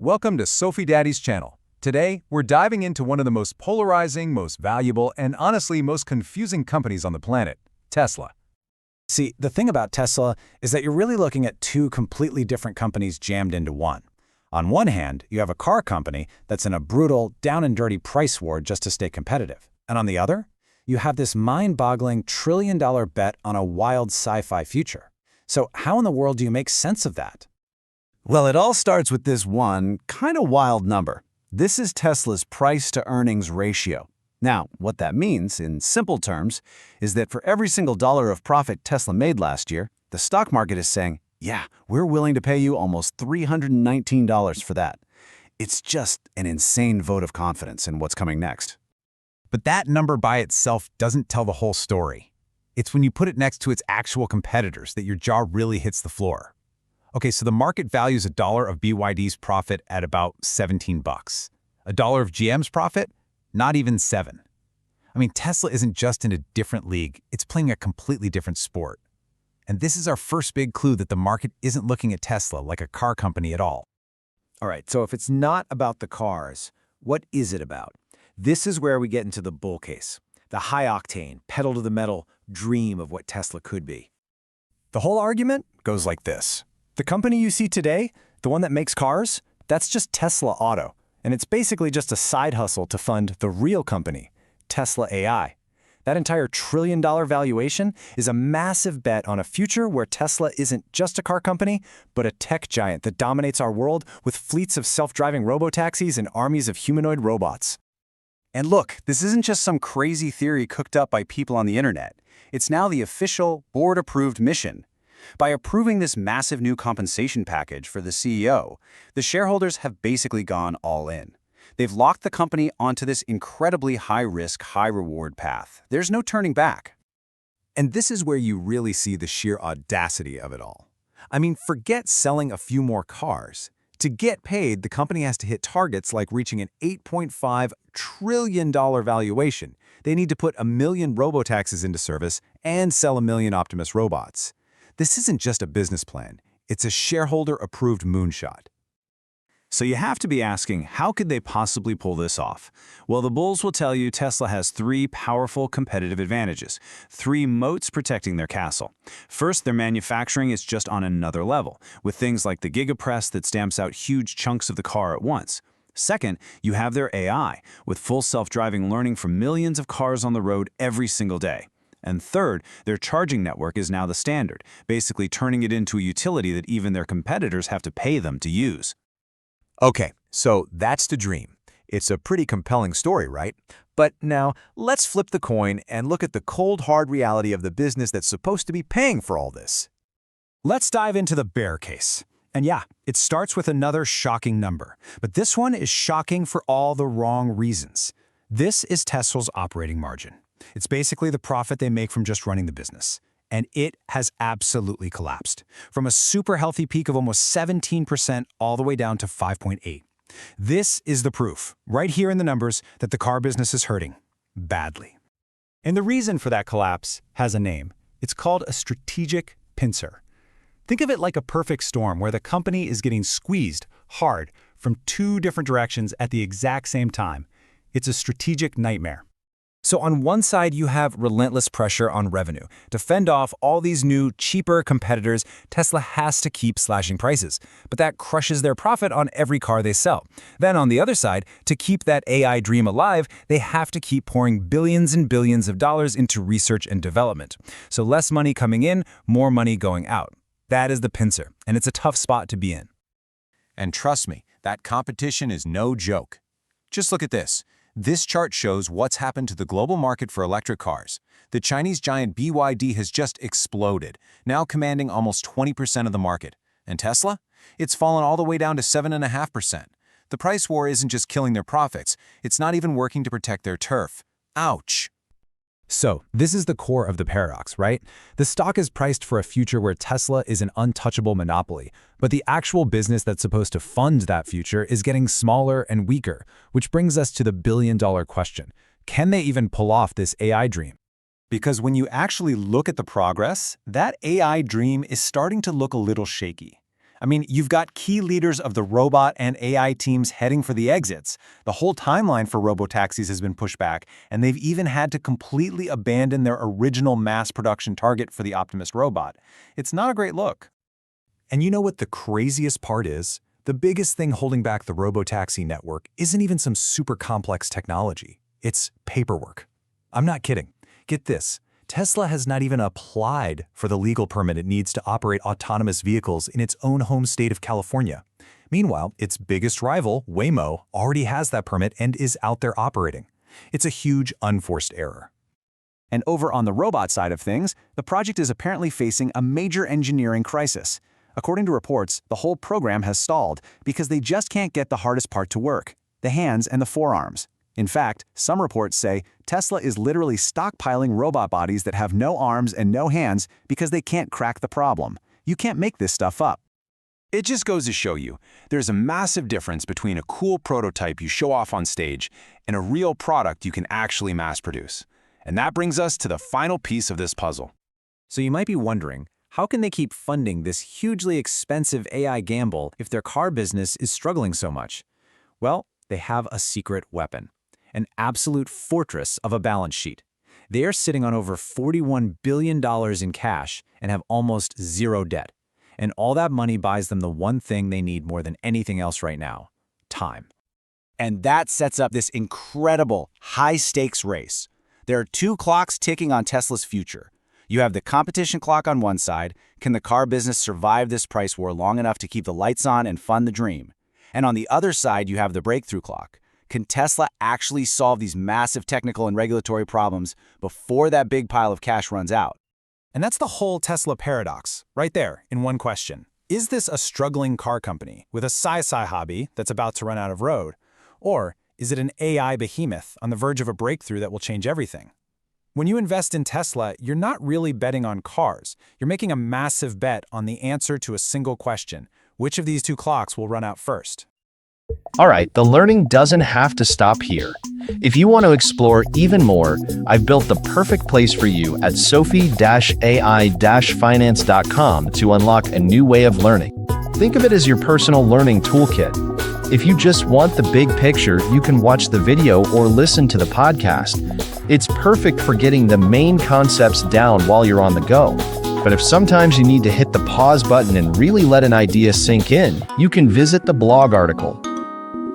Welcome to Sophie Daddy's channel. Today, we're diving into one of the most polarizing, most valuable, and honestly most confusing companies on the planet, Tesla. See, the thing about Tesla is that you're really looking at two completely different companies jammed into one. On one hand, you have a car company that's in a brutal, down-and-dirty price war just to stay competitive. And on the other, you have this mind-boggling trillion-dollar bet on a wild sci-fi future. So how in the world do you make sense of that? Well, it all starts with this one kind of wild number. This is Tesla's price-to-earnings ratio. Now, what that means, in simple terms, is that for every single dollar of profit Tesla made last year, the stock market is saying, yeah, we're willing to pay you almost $319 for that. It's just an insane vote of confidence in what's coming next. But that number by itself doesn't tell the whole story. It's when you put it next to its actual competitors that your jaw really hits the floor. Okay, so the market values a dollar of BYD's profit at about 17 bucks. A dollar of GM's profit? Not even 7. I mean, Tesla isn't just in a different league, it's playing a completely different sport. And this is our first big clue that the market isn't looking at Tesla like a car company at all. All right, so if it's not about the cars, what is it about? This is where we get into the bull case, the high-octane, pedal-to-the-metal dream of what Tesla could be. The whole argument goes like this. The company you see today, the one that makes cars, that's just Tesla Auto, and it's basically just a side hustle to fund the real company, Tesla AI. That entire trillion-dollar valuation is a massive bet on a future where Tesla isn't just a car company, but a tech giant that dominates our world with fleets of self-driving robotaxis and armies of humanoid robots. And look, this isn't just some crazy theory cooked up by people on the internet. It's now the official, board-approved mission. By approving this massive new compensation package for the CEO, the shareholders have basically gone all in. They've locked the company onto this incredibly high-risk, high-reward path. There's no turning back. And this is where you really see the sheer audacity of it all. I mean, forget selling a few more cars. To get paid, the company has to hit targets like reaching an $8.5 trillion valuation. They need to put 1 million robotaxis into service and sell 1 million Optimus robots. This isn't just a business plan, it's a shareholder-approved moonshot. So you have to be asking, how could they possibly pull this off? Well, the bulls will tell you Tesla has 3 powerful competitive advantages, 3 moats protecting their castle. First, their manufacturing is just on another level, with things like the gigapress that stamps out huge chunks of the car at once. Second, you have their AI, with full self-driving learning from millions of cars on the road every single day. And third, their charging network is now the standard, basically turning it into a utility that even their competitors have to pay them to use. Okay, so that's the dream. It's a pretty compelling story, right? But now, let's flip the coin and look at the cold, hard reality of the business that's supposed to be paying for all this. Let's dive into the bear case. And yeah, it starts with another shocking number. But this one is shocking for all the wrong reasons. This is Tesla's operating margin. It's basically the profit they make from just running the business. And it has absolutely collapsed, from a super healthy peak of almost 17% all the way down to 5.8%. This is the proof, right here in the numbers, that the car business is hurting badly. And the reason for that collapse has a name. It's called a strategic pincer. Think of it like a perfect storm where the company is getting squeezed hard from 2 different directions at the exact same time. It's a strategic nightmare. So on one side, you have relentless pressure on revenue. To fend off all these new, cheaper competitors, Tesla has to keep slashing prices. But that crushes their profit on every car they sell. Then on the other side, to keep that AI dream alive, they have to keep pouring billions and billions of dollars into research and development. So less money coming in, more money going out. That is the pincer, and it's a tough spot to be in. And trust me, that competition is no joke. Just look at this. This chart shows what's happened to the global market for electric cars. The Chinese giant BYD has just exploded, now commanding almost 20% of the market. And Tesla? It's fallen all the way down to 7.5%. The price war isn't just killing their profits, it's not even working to protect their turf. Ouch! So, this is the core of the paradox, right? The stock is priced for a future where Tesla is an untouchable monopoly, but the actual business that's supposed to fund that future is getting smaller and weaker, which brings us to the billion-dollar question. Can they even pull off this AI dream? Because when you actually look at the progress, that AI dream is starting to look a little shaky. I mean, you've got key leaders of the robot and AI teams heading for the exits. The whole timeline for robotaxis has been pushed back, and they've even had to completely abandon their original mass production target for the Optimus robot. It's not a great look. And you know what the craziest part is? The biggest thing holding back the robotaxi network isn't even some super complex technology. It's paperwork. I'm not kidding. Get this. Tesla has not even applied for the legal permit it needs to operate autonomous vehicles in its own home state of California. Meanwhile, its biggest rival, Waymo, already has that permit and is out there operating. It's a huge unforced error. And over on the robot side of things, the project is apparently facing a major engineering crisis. According to reports, the whole program has stalled because they just can't get the hardest part to work: the hands and the forearms. In fact, some reports say Tesla is literally stockpiling robot bodies that have no arms and no hands because they can't crack the problem. You can't make this stuff up. It just goes to show you, there's a massive difference between a cool prototype you show off on stage and a real product you can actually mass produce. And that brings us to the final piece of this puzzle. So you might be wondering, how can they keep funding this hugely expensive AI gamble if their car business is struggling so much? Well, they have a secret weapon. An absolute fortress of a balance sheet. They are sitting on over $41 billion in cash and have almost zero debt. And all that money buys them the one thing they need more than anything else right now: time. And that sets up this incredible high-stakes race. There are two clocks ticking on Tesla's future. You have the competition clock on one side. Can the car business survive this price war long enough to keep the lights on and fund the dream? And on the other side, you have the breakthrough clock. Can Tesla actually solve these massive technical and regulatory problems before that big pile of cash runs out? And that's the whole Tesla paradox, right there, in one question. Is this a struggling car company with a sci-fi hobby that's about to run out of road? Or is it an AI behemoth on the verge of a breakthrough that will change everything? When you invest in Tesla, you're not really betting on cars. You're making a massive bet on the answer to a single question: which of these two clocks will run out first? Alright, the learning doesn't have to stop here. If you want to explore even more, I've built the perfect place for you at sophie-ai-finance.com to unlock a new way of learning. Think of it as your personal learning toolkit. If you just want the big picture, you can watch the video or listen to the podcast. It's perfect for getting the main concepts down while you're on the go. But if sometimes you need to hit the pause button and really let an idea sink in, you can visit the blog article.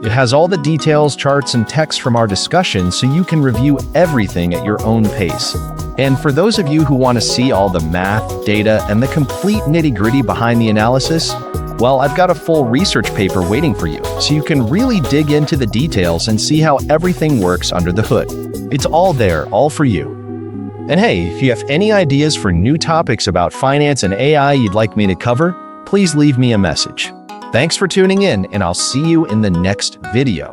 It has all the details, charts, and text from our discussion so you can review everything at your own pace. And for those of you who want to see all the math, data, and the complete nitty-gritty behind the analysis, well, I've got a full research paper waiting for you, so you can really dig into the details and see how everything works under the hood. It's all there, all for you. And hey, if you have any ideas for new topics about finance and AI you'd like me to cover, please leave me a message. Thanks for tuning in, and I'll see you in the next video.